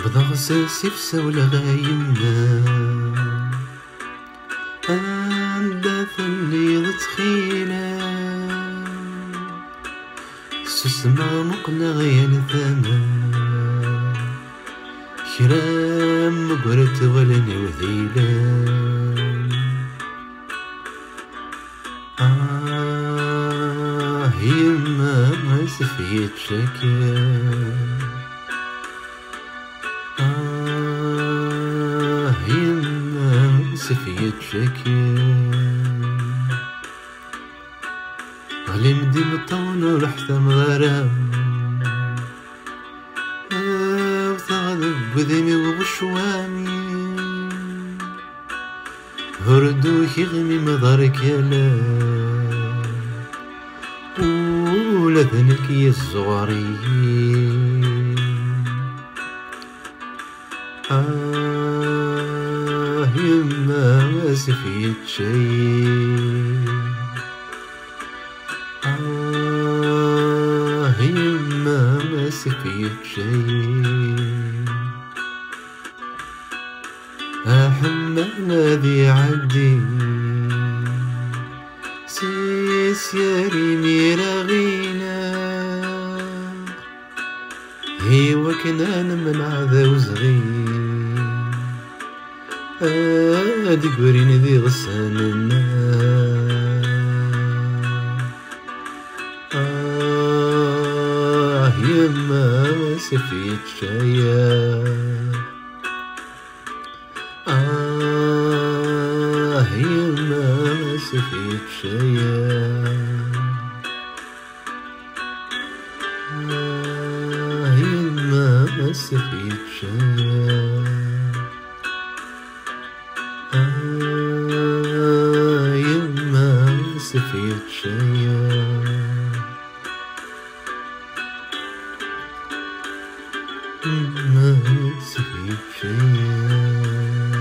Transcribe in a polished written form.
بضغساسي في سولة غايمنا أنداث اللي تخينا سسما مقنا غيان ثمان كرام مقرت ولني وذيلان يما ما سفيت شكا يما سفيت شكا علي مدي مطون ورحثم غرام وثغذب بذيمي وبشوامي هردوك يغمي مضارك يلا ولا ذنك يا الزغاريين يما ما سفيت شي يما ما سفيت شي أحملنا ذي عدي سيس يا ريمي رغينا هي وكنا من عذا وزغين هادي قوريني ذي غساننا يما ما سفيت شيا يما ما سفيت شيا يما ما سفيت شيا يما ما سفيت شيا ما سفيت شيا